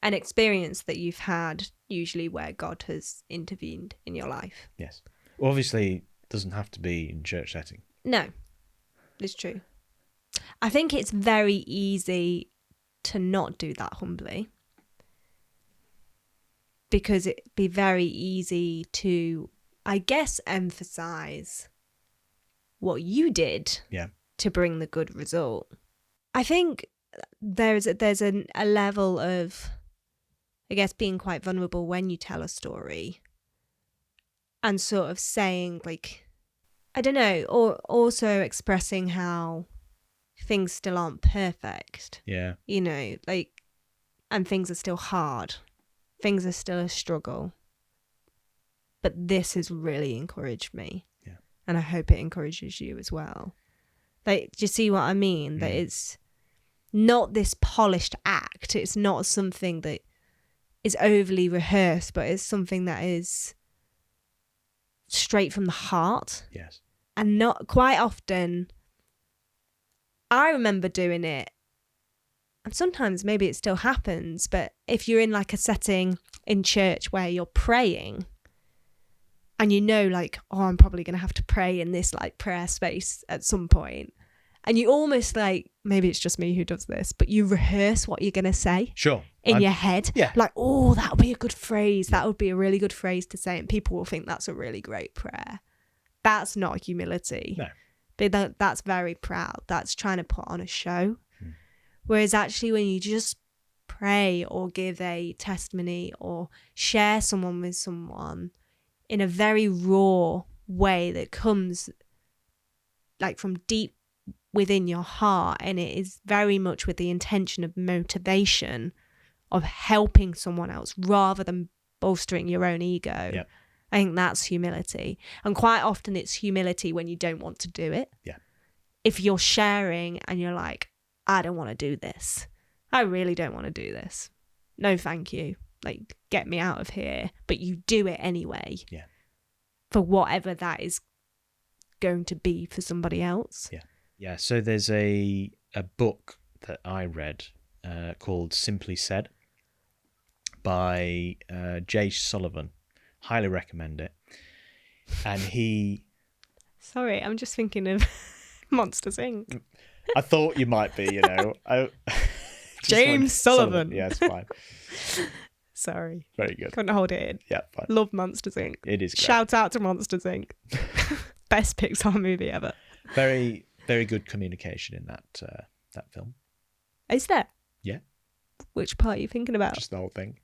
an experience that you've had, usually where God has intervened in your life. Yes. Well, obviously, it doesn't have to be in church setting. No, it's true. I think it's very easy to not do that humbly, because it'd be very easy to, I guess, emphasize what you did to bring the good result. I think there's a level of I guess, being quite vulnerable when you tell a story and sort of saying, like, I don't know, or also expressing how things still aren't perfect. Yeah. You know, like, and things are still hard. Things are still a struggle. But this has really encouraged me. Yeah. And I hope it encourages you as well. Like, do you see what I mean? That it's not this polished act. It's not something that is overly rehearsed, but it's something that is straight from the heart. Yes. And not quite often, I remember doing it, and sometimes maybe it still happens, but if you're in like a setting in church where you're praying and you know, like, oh, I'm probably going to have to pray in this like prayer space at some point, and you almost like, maybe it's just me who does this, but you rehearse what you're going to say. Sure. In your head. Yeah. Like, oh, that would be a good phrase. That would be a really good phrase to say, and people will think that's a really great prayer. That's not humility. No. But that's very proud. That's trying to put on a show. Whereas actually when you just pray or give a testimony or share someone with someone in a very raw way that comes like from deep within your heart, and it is very much with the intention of motivation of helping someone else rather than bolstering your own ego. Yep. I think that's humility. And quite often it's humility when you don't want to do it. Yeah. If you're sharing and you're like, I don't want to do this. I really don't want to do this. No, thank you. Like, get me out of here. But you do it anyway. Yeah. For whatever that is going to be for somebody else. Yeah. Yeah. So there's a book that I read called Simply Said by Jay Sullivan. Highly recommend it. And he... Sorry, I'm just thinking of Monsters, Inc. I thought you might be, you know. James Sullivan. Yeah, it's fine. Sorry. Very good. Couldn't hold it in. Yeah, fine. Love Monsters, Inc. It is great. Shout out to Monsters, Inc. Best Pixar movie ever. Very, very good communication in that film. Is there? Yeah. Which part are you thinking about? Just the whole thing.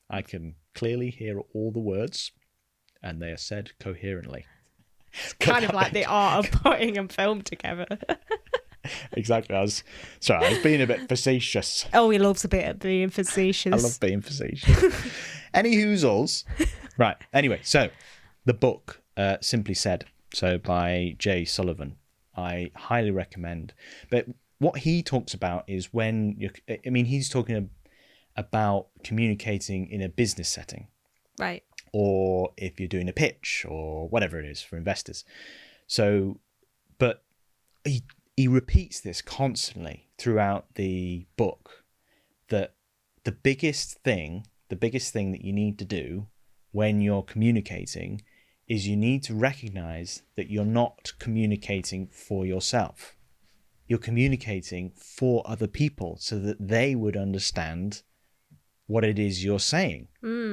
I can clearly hear all the words, and they are said coherently. It's kind of like the art of putting a film together. Exactly. I was being a bit facetious. Oh, he loves a bit of being facetious. I love being facetious. Any hoozles. Right. Anyway, so the book, Simply Said, so by Jay Sullivan, I highly recommend. But what he talks about is he's talking about communicating in a business setting. Right. Or if you're doing a pitch or whatever it is for investors. So, but he repeats this constantly throughout the book, that the biggest thing that you need to do when you're communicating is you need to recognize that you're not communicating for yourself. You're communicating for other people so that they would understand what it is you're saying,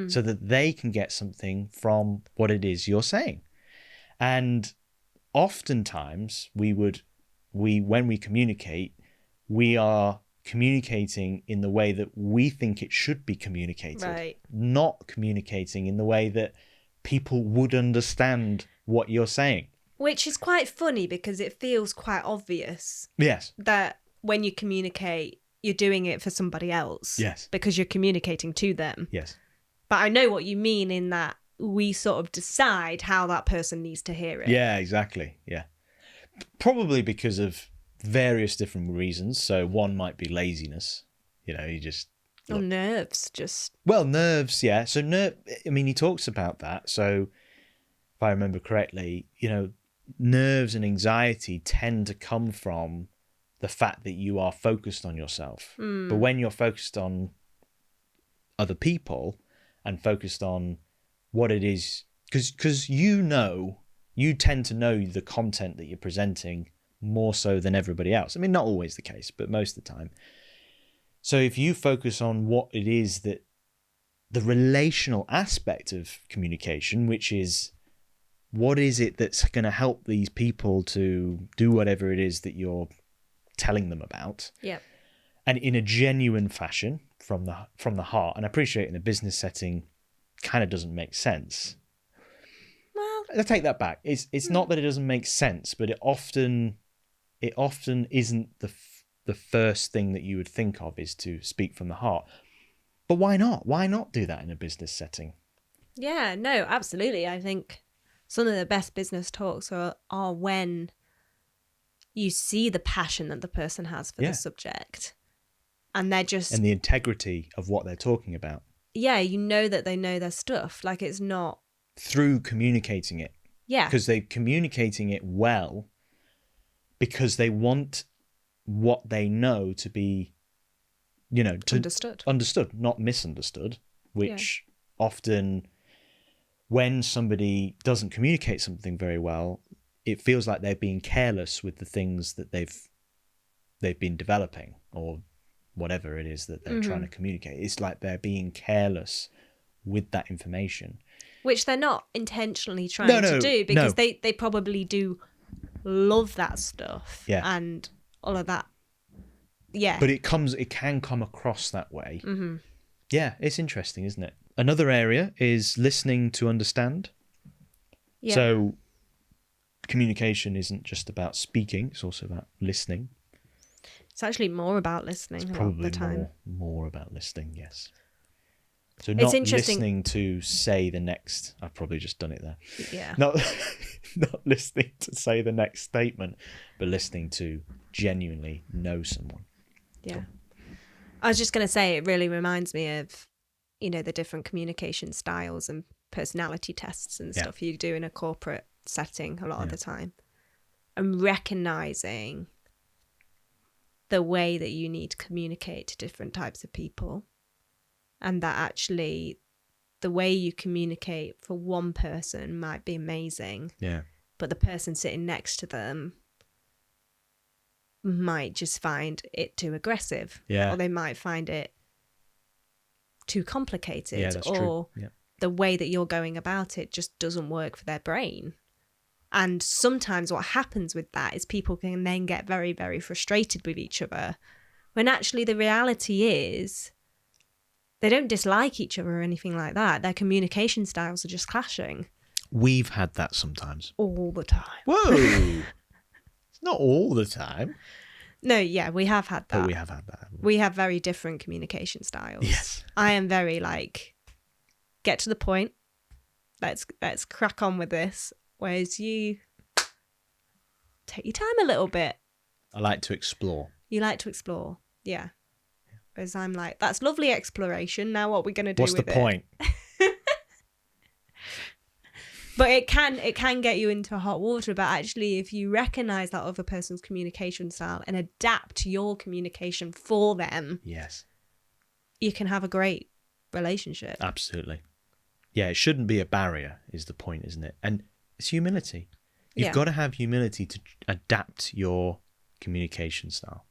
so that they can get something from what it is you're saying. And oftentimes when we communicate, we are communicating in the way that we think it should be communicated, right. Not communicating in the way that people would understand what you're saying. Which is quite funny because it feels quite obvious. Yes. That when you communicate, you're doing it for somebody else. Yes. Because you're communicating to them. Yes. But I know what you mean in that we sort of decide how that person needs to hear it. Yeah, exactly. Yeah. Probably because of various different reasons. So one might be laziness. You know, you just... Or nerves, just... Well, nerves, yeah. So, he talks about that. So, if I remember correctly, you know, nerves and anxiety tend to come from the fact that you are focused on yourself. But when you're focused on other people and focused on what it is, because you tend to know the content that you're presenting more so than everybody else. I mean, not always the case, but most of the time. So if you focus on what it is that the relational aspect of communication, which is what is it that's going to help these people to do whatever it is that you're telling them about. Yeah. and in a genuine fashion from the heart. And I appreciate in a business setting kind of doesn't make sense. Well, I take that back. It's not that it doesn't make sense, but it often isn't the first thing that you would think of is to speak from the heart. But why not? Why not do that in a business setting? yeah, no, absolutely. I think some of the best business talks are when you see the passion that the person has for the subject. And they're just... And the integrity of what they're talking about. Yeah, you know that they know their stuff. Like, it's not... Through communicating it. Yeah. Because they're communicating it well because they want what they know to be, understood, not misunderstood, which often when somebody doesn't communicate something very well, it feels like they're being careless with the things that they've been developing or whatever it is that they're trying to communicate. It's like they're being careless with that information. Which they're not intentionally trying to do, because they probably do love that stuff and all of that. Yeah. But it can come across that way. Mm-hmm. Yeah, it's interesting, isn't it? Another area is listening to understand. Yeah. So communication isn't just about speaking, it's also about listening. It's actually more about listening a lot of the time. More about listening, yes. So not listening to say the next... I've probably just done it there. Yeah. Not listening to say the next statement, but listening to genuinely know someone. Yeah. Cool. I was just going to say, it really reminds me of, the different communication styles and personality tests and stuff you do in a corporate setting a lot of the time. And recognizing the way that you need to communicate to different types of people. And that actually the way you communicate for one person might be amazing. Yeah. But the person sitting next to them might just find it too aggressive. Yeah. Or they might find it too complicated. Yeah, that's or true. Yeah. The way that you're going about it just doesn't work for their brain. And sometimes what happens with that is people can then get very, very frustrated with each other, when actually the reality is they don't dislike each other or anything like that. Their communication styles are just clashing. We've had that sometimes. All the time. Whoa! It's not all the time. No, yeah, we have had that. But we have had that. We have very different communication styles. Yes. I am very get to the point. Let's crack on with this. Whereas you take your time a little bit. I like to explore. You like to explore, yeah. Whereas I'm like, that's lovely exploration. Now what are we going to do with it? What's the point? But it can get you into hot water. But actually, if you recognise that other person's communication style and adapt your communication for them, yes, you can have a great relationship. Absolutely. Yeah, it shouldn't be a barrier is the point, isn't it? And it's humility. You've got to have humility to adapt your communication style.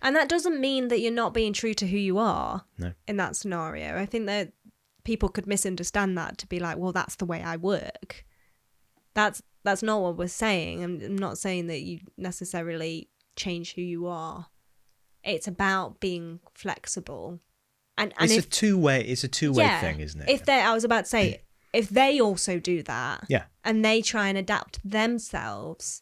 And that doesn't mean that you're not being true to who you are in that scenario. I think that people could misunderstand that to be like, well, that's the way I work. That's not what we're saying. I'm not saying that you necessarily change who you are. It's about being flexible. And it's a two-way thing, isn't it? I was about to say, if they also do that, yeah, and they try and adapt themselves,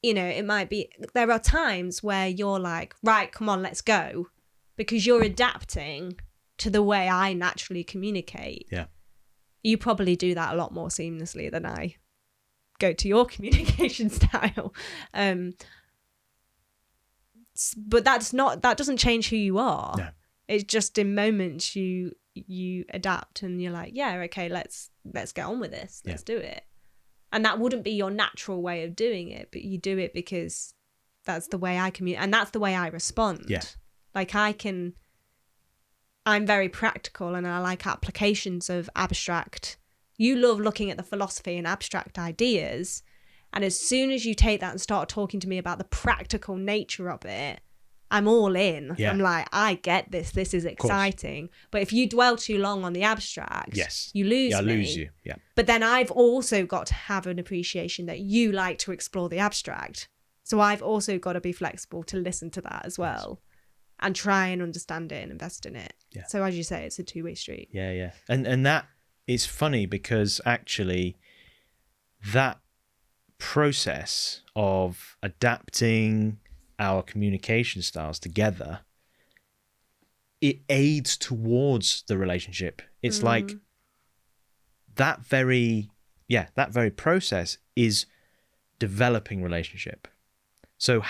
it might be, there are times where you're like, right, come on, let's go, because you're adapting to the way I naturally communicate. Yeah. You probably do that a lot more seamlessly than I go to your communication style. But that doesn't change who you are. No. It's just in moments you adapt and you're like, yeah, okay, let's get on with this. Let's do it. And that wouldn't be your natural way of doing it, but you do it because that's the way I communicate, and that's the way I respond. Yeah. Like I'm very practical and I like applications of abstract. You love looking at the philosophy and abstract ideas. And as soon as you take that and start talking to me about the practical nature of it, I'm all in. Yeah. I'm like, I get this. This is exciting. But if you dwell too long on the abstract, you lose me. I lose you. Yeah. But then I've also got to have an appreciation that you like to explore the abstract. So I've also got to be flexible to listen to that as well. and try and understand it and invest in it. Yeah. So as you say, it's a two-way street. Yeah. And that is funny because actually that process of adapting our communication styles together, it aids towards the relationship. It's like that very process is developing relationship. So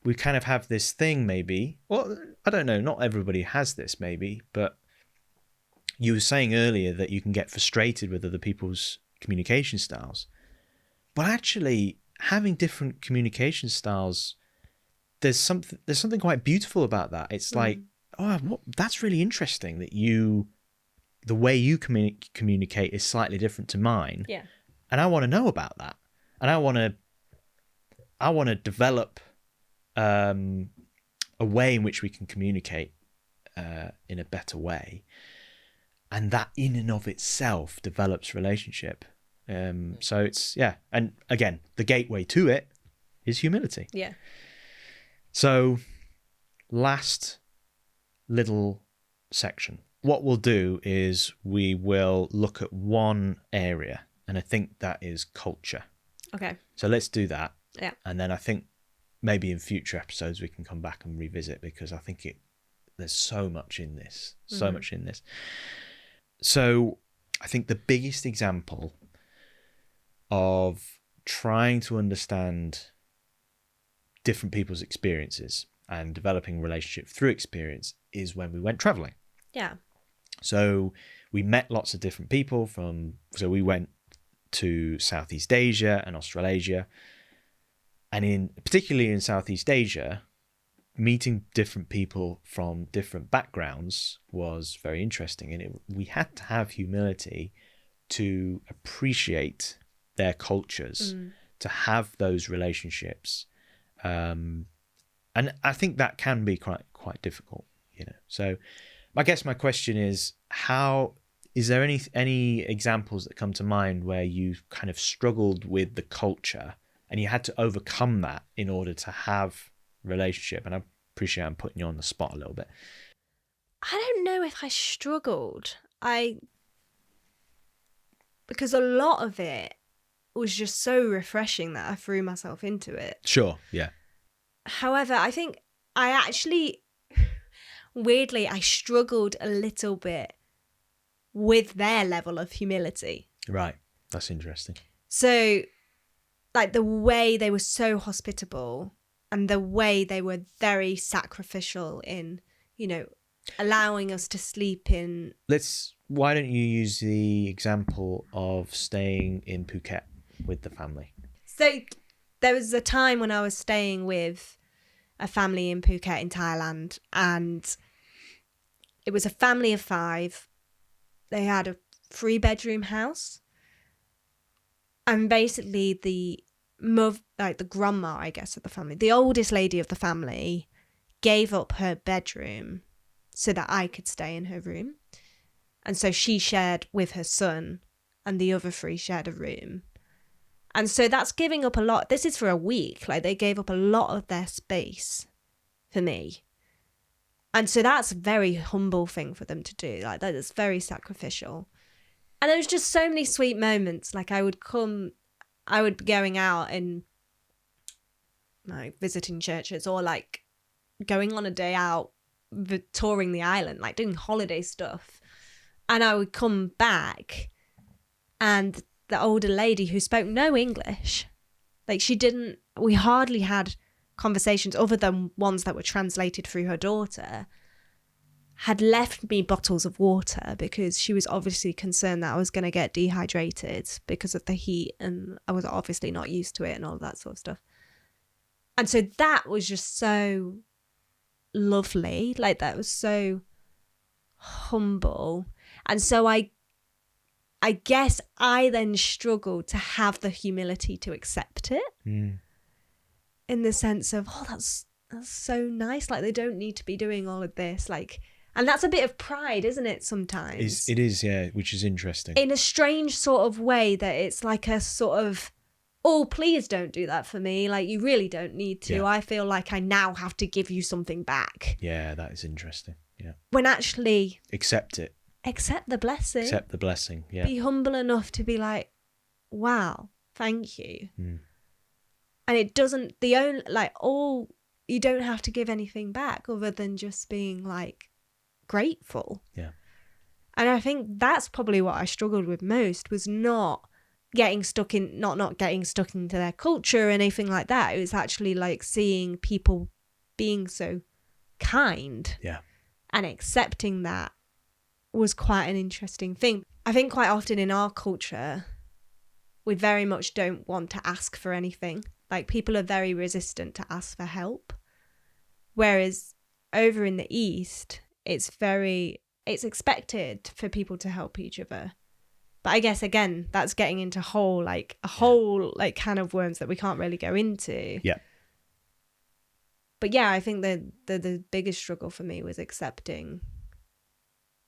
we kind of have this thing, maybe, well, I don't know, not everybody has this maybe, but you were saying earlier that you can get frustrated with other people's communication styles. But actually having different communication styles, there's something quite beautiful about that. It's like, that's really interesting that the way you communicate is slightly different to mine. Yeah. And I want to know about that. And I want to develop a way in which we can communicate in a better way. And that in and of itself develops relationship. So it's, and again, the gateway to it is humility. Yeah. So last little section. What we'll do is we will look at one area, and I think that is culture. Okay. So let's do that. Yeah. And then I think maybe in future episodes we can come back and revisit, because I think there's so much in this. So I think the biggest example of trying to understand different people's experiences and developing a relationship through experience is when we went traveling. Yeah. So we met lots of different people so we went to Southeast Asia and Australasia. And particularly in Southeast Asia, meeting different people from different backgrounds was very interesting. And we had to have humility to appreciate their cultures, to have those relationships. And I think that can be quite difficult, So I guess my question is, is there any examples that come to mind where you kind of struggled with the culture and you had to overcome that in order to have relationship? And I appreciate I'm putting you on the spot a little bit. I don't know if I struggled. Because a lot of it was just so refreshing that I threw myself into it. Sure, yeah. However, I think I actually, weirdly, I struggled a little bit with their level of humility. Right, that's interesting. So, like the way they were so hospitable and the way they were very sacrificial in, allowing us to sleep in. Why don't you use the example of staying in Phuket with the family? So there was a time when I was staying with a family in Phuket in Thailand, and it was a family of 5. They had a 3-bedroom house, and basically the grandma, I guess, of the family, the oldest lady of the family, gave up her bedroom so that I could stay in her room. And so she shared with her son, and the other 3 shared a room. And so that's giving up a lot. This is for a week. Like, they gave up a lot of their space for me. And so that's a very humble thing for them to do. Like, that is very sacrificial. And there was just so many sweet moments. Like, I would be going out and like visiting churches, or like going on a day out, touring the island, like doing holiday stuff. And I would come back, and the older lady, who spoke no English, like we hardly had conversations other than ones that were translated through her daughter, had left me bottles of water because she was obviously concerned that I was going to get dehydrated because of the heat, and I was obviously not used to it and all of that sort of stuff. And so that was just so lovely. Like, that was so humble. And so I guess I then struggled to have the humility to accept it, in the sense of, that's so nice. Like, they don't need to be doing all of this. Like, and that's a bit of pride, isn't it? Sometimes it is, yeah, which is interesting. In a strange sort of way, that it's like a sort of oh, please don't do that for me. Like, you really don't need to. Yeah. I feel like I now have to give you something back. Yeah, that is interesting. Yeah. When actually... Accept it. Accept the blessing. Accept the blessing, yeah. Be humble enough to be like, wow, thank you. Mm. And it doesn't... you don't have to give anything back other than just being, like, grateful. Yeah. And I think that's probably what I struggled with most, was not getting stuck into their culture or anything like that. It was actually like seeing people being so kind. Yeah. And accepting that was quite an interesting thing. I think quite often in our culture, we very much don't want to ask for anything. Like, people are very resistant to ask for help. Whereas over in the East, it's expected for people to help each other. But I guess, again, that's getting into a whole can of worms that we can't really go into. Yeah. But yeah, I think the biggest struggle for me was accepting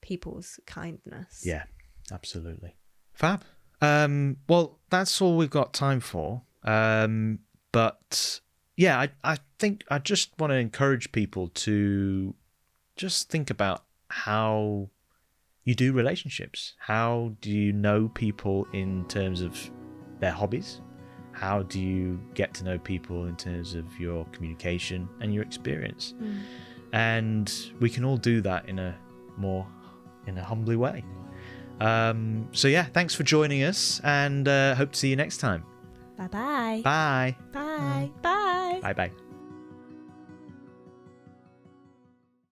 people's kindness. Yeah, absolutely. Fab. Well, that's all we've got time for. But yeah, I think I just want to encourage people to just think about how you do relationships. How do you know people in terms of their hobbies? How do you get to know people in terms of your communication and your experience? And we can all do that in a humbly way. So yeah, thanks for joining us, and hope to see you next time. Bye-bye. Bye. Bye. Bye. Bye bye.